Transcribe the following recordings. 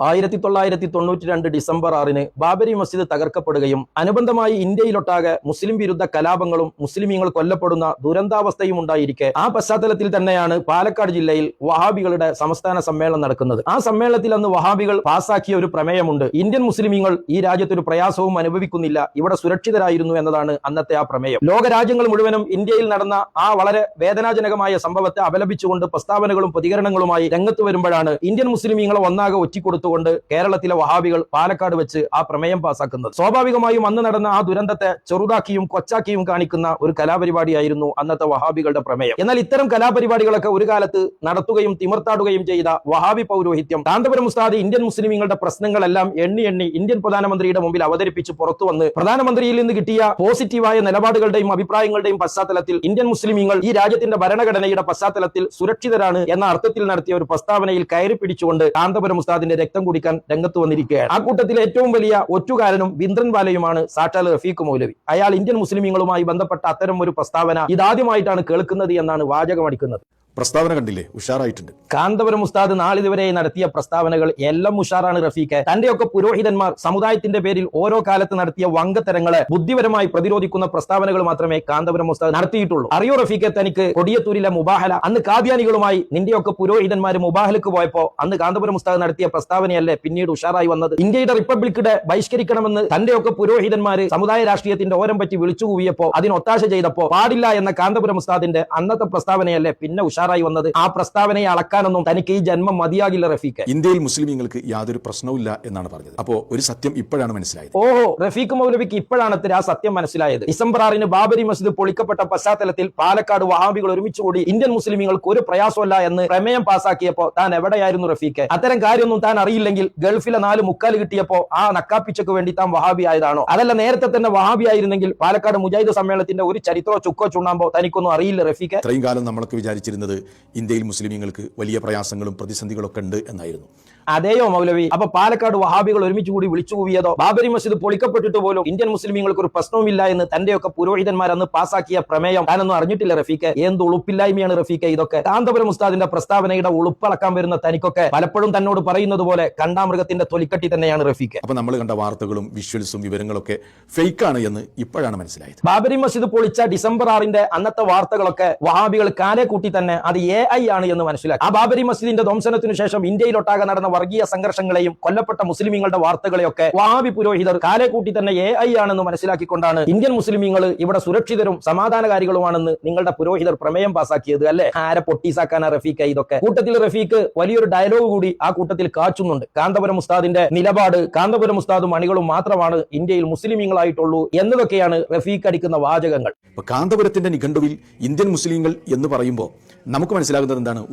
1992 December 6 Babri Masjid തകർക്കപ്പെടുകയും അനുബന്ധമായി ഇന്ത്യയിലൊട്ടാകെ മുസ്ലിം വിരുദ്ധ കലാപങ്ങളും മുസ്ലിമീങ്ങൾ കൊല്ലപ്പെടുന്ന ദുരന്താവസ്ഥയും ഉണ്ടായിരിക്കെ ആ പശ്ചാത്തലത്തിൽ തന്നെയാണ് പാലക്കാട് ജില്ലയിൽ വഹാബികളുടെ സംസ്ഥാന സമ്മേളനം നടക്കുന്നത്. ആ സമ്മേളനത്തിൽ അന്ന് വഹാബികൾ പാസാക്കിയ ഒരു പ്രമേയമുണ്ട്. ഇന്ത്യൻ മുസ്ലിമീങ്ങൾ ഈ രാജ്യത്തൊരു പ്രയാസവും അനുഭവിക്കുന്നില്ല, ഇവിടെ സുരക്ഷിതരായിരുന്നു എന്നതാണ് അന്നത്തെ ആ പ്രമേയം. ലോകരാജ്യങ്ങൾ മുഴുവനും ഇന്ത്യയിൽ നടന്ന ആ വളരെ വേദനാജനകമായ സംഭവത്തെ അപലപിച്ചുകൊണ്ട് പ്രസ്താവനകളും പ്രതികരണങ്ങളുമായി രംഗത്ത് വരുമ്പോഴാണ് ഇന്ത്യൻ മുസ്ലിമീങ്ങളെ ഒന്നാകെ ഒറ്റിക്കൊടുത്തുകൊണ്ട് കേരളത്തിലെ വഹാബികൾ പാലക്കാട് വെച്ച് ആ പ്രമേയം പാസാക്കുന്നത്. സ്വാഭാവികമായും അന്ന് നടന്ന ആ ദുരന്തത്തെ ചെറുതാക്കിയും കൊച്ചാക്കിയും കാണിക്കുന്ന ഒരു കലാപരിപാടിയായിരുന്നു അന്നത്തെ വഹാബികളുടെ പ്രമേയം. എന്നാൽ ഇത്തരം കലാപരിപാടികളൊക്കെ ഒരു കാലത്ത് നടത്തുകയും തിമിർത്താടുകയും ചെയ്ത വഹാബി പൗരോഹിത്യം കാന്തപുരം ഉസ്താദ് ഇന്ത്യൻ മുസ്ലിമീങ്ങളുടെ പ്രശ്നങ്ങളെല്ലാം എണ്ണി ഇന്ത്യൻ പ്രധാനമന്ത്രിയുടെ മുമ്പിൽ അവതരിപ്പിച്ച് പുറത്തു വന്ന് പ്രധാനമന്ത്രിയിൽ നിന്ന് കിട്ടിയ പോസിറ്റീവായ നിലപാടുകളുടെയും അഭിപ്രായങ്ങളുടെയും പശ്ചാത്തലത്തിൽ ഇന്ത്യൻ മുസ്ലിമീങ്ങൾ ഈ രാജ്യത്തിന്റെ ഭരണഘടനയുടെ പശ്ചാത്തലത്തിൽ സുരക്ഷിതരാണ് എന്ന അർത്ഥത്തിൽ നടത്തിയ ഒരു പ്രസ്താവനയിൽ കയറി പിടിച്ചുകൊണ്ട് കാന്തപുരം ഉസ്താദിന്റെ രക്തം കുടിക്കാൻ രംഗത്ത് വന്നിരിക്കുകയാണ്. ആ കൂട്ടത്തിൽ ഏറ്റവും വലിയ ഒറ്റുകാരനും ബിന്ദ്രൻവാലയുമാണ് സാക്ഷാൽ റഫീഖ് മൗലവി. അയാൾ ഇന്ത്യൻ മുസ്ലിമീങ്ങളുമായി ബന്ധപ്പെട്ട അത്തരം ഒരു പ്രസ്താവന ഇതാദ്യമായിട്ടാണ് കേൾക്കുന്നത് എന്നാണ് വാചകമടിക്കുന്നത്. പ്രസ്താവന കണ്ടില്ലേ, ഉഷാറായിട്ടുണ്ട്. കാന്തപുരം ഉസ്താദ് നാളിതുവരെ നടത്തിയ പ്രസ്താവനകൾ എല്ലാം ഉഷാറാണ് റഫീഖ്. തന്റെയൊക്കെ പുരോഹിതന്മാർ സമുദായത്തിന്റെ പേരിൽ ഓരോ കാലത്ത് നടത്തിയ വങ്കത്തരങ്ങളെ ബുദ്ധിപരമായി പ്രതിരോധിക്കുന്ന പ്രസ്താവനകൾ മാത്രമേ കാന്തപുരം ഉസ്താദ് നടത്തിയിട്ടുള്ളൂ. അറിയോ റഫീഖ്, തനിക്ക് കൊടിയത്തൂരിലെ മുബാഹല, അന്ന് കാദ്യാനികളുമായി നിന്റെയൊക്കെ പുരോഹിതന്മാർ മുബാഹലക്ക് പോയപ്പോ അന്ന് കാന്തപുരം ഉസ്താദ് നടത്തിയ പ്രസ്താവനയല്ലേ പിന്നീട് ഉഷാറായി വന്നത്? ഇന്ത്യയുടെ റിപ്പബ്ലിക് ഡേ ബഹിഷ്കരിക്കണമെന്ന് തന്റെയൊക്കെ പുരോഹിതന്മാര് സമുദായ രാഷ്ട്രീയത്തിന്റെ ഓരം പറ്റി വിളിച്ചു കൂവിയപ്പോ അതിനൊത്താശ ചെയ്തപ്പോ പാടില്ല എന്ന കാന്തപുരം ഉസ്താദിന്റെ അന്നത്തെ പ്രസ്താവനയല്ലേ പിന്നെ ഉഷാറായി വന്നത്? ആ പ്രസ്താവനയെ അളക്കാനൊന്നും തനിക്ക് ഈ ജന്മം മതിയാകില്ല റഫീഖ്. ഇന്ത്യയിൽ മുസ്ലിമീങ്ങൾക്ക് യാതൊരു പ്രശ്നവുമില്ല എന്നാണ് പറഞ്ഞത്. അപ്പോ ഒരു സത്യം ഇപ്പോഴാണ് മനസ്സിലായത്. ഓഹോ, റഫീഖ് മൗലവിക്ക് ഇപ്പോഴാണ് ആ സത്യം മനസ്സിലായത്. ഡിസംബർ 6 ബാബരി മസ്ജിദ് പൊളിക്കപ്പെട്ട പശ്ചാത്തലത്തിൽ പാലക്കാട് വഹാബികൾ ഒരുമിച്ചുകൂടി ഇന്ത്യൻ മുസ്ലിമീങ്ങൾക്ക് ഒരു പ്രയാസമല്ല എന്ന് പ്രമേയം പാസാക്കിയപ്പോ താൻ എവിടെയായിരുന്നു റഫീഖ്? അത്തരം കാര്യമൊന്നും താൻ അറിയില്ലെങ്കിൽ ഗൾഫിലെ 4 മുക്കാല് കിട്ടിയപ്പോ ആ നക്കാപ്പിച്ചക്ക് വേണ്ടി താൻ വഹാബി ആയതാണോ? അതല്ല നേരത്തെ തന്നെ വഹാബി ആയിരുന്നെങ്കിൽ പാലക്കാട് മുജാഹിദ് സമ്മേളനത്തിന്റെ ഒരു ചരിത്രോ ചുക്കോ ചുണ്ണാമ്പോ തനിക്കൊന്നും അറിയില്ല റഫീഖ്. ഇത്രയും കാലം നമ്മളൊക്കെ വിചാരിച്ചിരുന്നത് ഇന്ത്യയിൽ മുസ്ലിമീങ്ങൾക്ക് വലിയ പ്രയാസങ്ങളും പ്രതിസന്ധികളൊക്കെ ഉണ്ട് എന്നായിരുന്നു. അതെയോ മൗലവി? അപ്പൊ പാലക്കാട് വഹാബികൾ ഒരുമിച്ച് കൂടി വിളിച്ചു കൂവിയതോ? ബാബരി മസ്ജിദ് പൊളിക്കപ്പെട്ടിട്ട് പോലും ഇന്ത്യൻ മുസ്ലിമീങ്ങൾക്ക് ഒരു പ്രശ്നവുമില്ല എന്ന് തന്റെയൊക്കെ പുരോഹിതന്മാർ അന്ന് പാസാക്കിയ പ്രമേയം താനൊന്നും അറിഞ്ഞിട്ടില്ല റഫീഖ്. എന്ത് ഉളുപ്പില്ലായ്മയാണ് റഫീഖ് ഇതൊക്കെ? കാന്തപുരം ഉസ്താദിന്റെ പ്രസ്താവനയുടെ ഉളുപ്പളക്കാൻ വരുന്ന തനിക്കൊക്കെ പലപ്പോഴും തന്നോട് പറയുന്നത് പോലെ കണ്ടാമൃഗത്തിന്റെ തൊലിക്കട്ടി തന്നെയാണ് റഫീഖ്. അപ്പൊ നമ്മൾ കണ്ട വാർത്തകളും വിഷ്വൽസും വിവരങ്ങളൊക്കെ ഫേക്കാണ് എന്ന് ഇപ്പോഴാണ് മനസ്സിലായത്. ബാബരി മസ്ജിദ് പൊളിച്ച ഡിസംബർ 6 അന്നത്തെ വാർത്തകളൊക്കെ വഹാബികൾ കാലെ കൂട്ടി തന്നെ അത് AI ആണ് എന്ന് മനസ്സിലാക്കി. ആ ബാബരി മസ്ജിദിന്റെ ധ്വംസനത്തിനു ശേഷം ഇന്ത്യയിലൊട്ടാകെ നടന്ന വർഗീയ സംഘർഷങ്ങളെയും കൊല്ലപ്പെട്ട മുസ്ലിമീങ്ങളുടെ വാർത്തകളെയൊക്കെ വഹാബി പുരോഹിതർ കാലെ കൂട്ടി തന്നെ AI ആണെന്ന് മനസ്സിലാക്കിക്കൊണ്ടാണ് ഇന്ത്യൻ മുസ്ലിമീങ്ങൾ ഇവിടെ സുരക്ഷിതരും സമാധാനകാരികളുമാണെന്ന് നിങ്ങളുടെ പുരോഹിതർ പ്രമേയം പാസാക്കിയത് അല്ലെ? ആരെ പൊട്ടീസാക്കാനാ റഫീഖ് ഇതൊക്കെ? കൂട്ടത്തിൽ റഫീഖ് വലിയൊരു ഡയലോഗ് കൂടി ആ കൂട്ടത്തിൽ കാച്ചുന്നുണ്ട്. കാന്തപുരം ഉസ്താദിന്റെ നിലപാട് കാന്തപുരം ഉസ്താദും അണികളും മാത്രമാണ് ഇന്ത്യയിൽ മുസ്ലിമീങ്ങളായിട്ടുള്ളൂ എന്നതൊക്കെയാണ് റഫീഖ് അടിക്കുന്ന വാചകങ്ങൾ. കാന്തപുരത്തിന്റെ നിഘണ്ടുവിൽ ഇന്ത്യൻ മുസ്ലിങ്ങൾ എന്ന് പറയുമ്പോൾ നമുക്ക് മനസ്സിലാകുന്നത് എന്താണ്?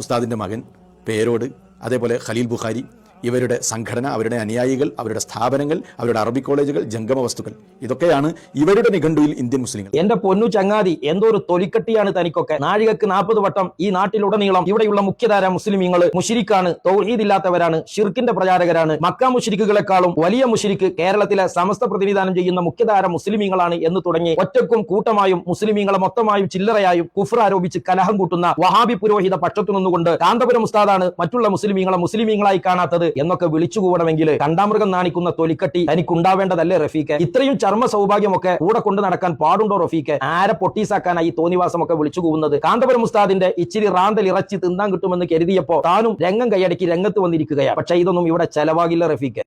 ഉസ്താദിന്റെ മകൻ പേരോട്, അതേപോലെ ഖലീൽ ബുഖാരി, ഇവരുടെ സംഘടന, അവരുടെ അനുയായികൾ, അവരുടെ സ്ഥാപനങ്ങൾ, അവരുടെ അറബി കോളേജുകൾ, ജംഗമ വസ്തുക്കൾ, ഇതൊക്കെയാണ് ഇവരുടെ നിഘണ്ടുവിൽ ഇന്ത്യൻ മുസ്ലിങ്ങൾ. എന്റെ പൊന്നു ചങ്ങാതി, എന്തോ ഒരു തൊലിക്കട്ടിയാണ് തനിക്കൊക്കെ. നാഴികക്ക് 40 വട്ടം ഈ നാട്ടിലുടനീളം ഇവിടെയുള്ള മുഖ്യധാര മുസ്ലിമീങ്ങൾ മുശ്രിക്കാണ്, തൗഹീദില്ലാത്തവരാണ്, ഷിർക്കിന്റെ പ്രചാരകരാണ്, മക്ക മുശ്രിക്കുകളെക്കാളും വലിയ മുശ്രിക്ക് കേരളത്തിലെ സമസ്ത പ്രതിനിധാനം ചെയ്യുന്ന മുഖ്യധാര മുസ്ലിമീങ്ങളാണ് എന്ന് തുടങ്ങി ഒറ്റക്കും കൂട്ടമായും മുസ്ലിമീങ്ങളെ മൊത്തമായും ചില്ലറയായും കുഫ്ർ ആരോപിച്ച് കലഹം കൂട്ടുന്ന വഹാബി പുരോഹിത പക്ഷത്തു നിന്നുകൊണ്ട് കാന്തപുരം ഉസ്താദാണ് മറ്റുള്ള മുസ്ലിമീങ്ങളെ മുസ്ലിമീങ്ങളായി കാണാത്തത് എന്നൊക്കെ വിളിച്ചു കൂടണമെങ്കിൽ കണ്ടാമൃഗം നാണിക്കുന്ന തൊലിക്കട്ടി തനിക്കുണ്ടാവേണ്ടതല്ലേ റഫീഖ്? ഇത്രയും ചർമ്മ സൗഭാഗ്യമൊക്കെ കൂടെ കൊണ്ട് നടക്കാൻ പാടുണ്ടോ റഫീഖ്? ആരെ പൊട്ടീസാക്കാനായി തോന്നിവാസമൊക്കെ വിളിച്ചു കൂവുന്നത്? കാന്തപുരം ഉസ്താദിന്റെ ഇച്ചിരി റാന്തൽ ഇറച്ചി തിന്നാൻ കിട്ടുമെന്ന് കരുതിയപ്പോ താനും രംഗം കൈയടക്കി രംഗത്ത് വന്നിരിക്കുകയാണ്. പക്ഷേ ഇതൊന്നും ഇവിടെ ചെലവാകില്ല റഫീഖ്.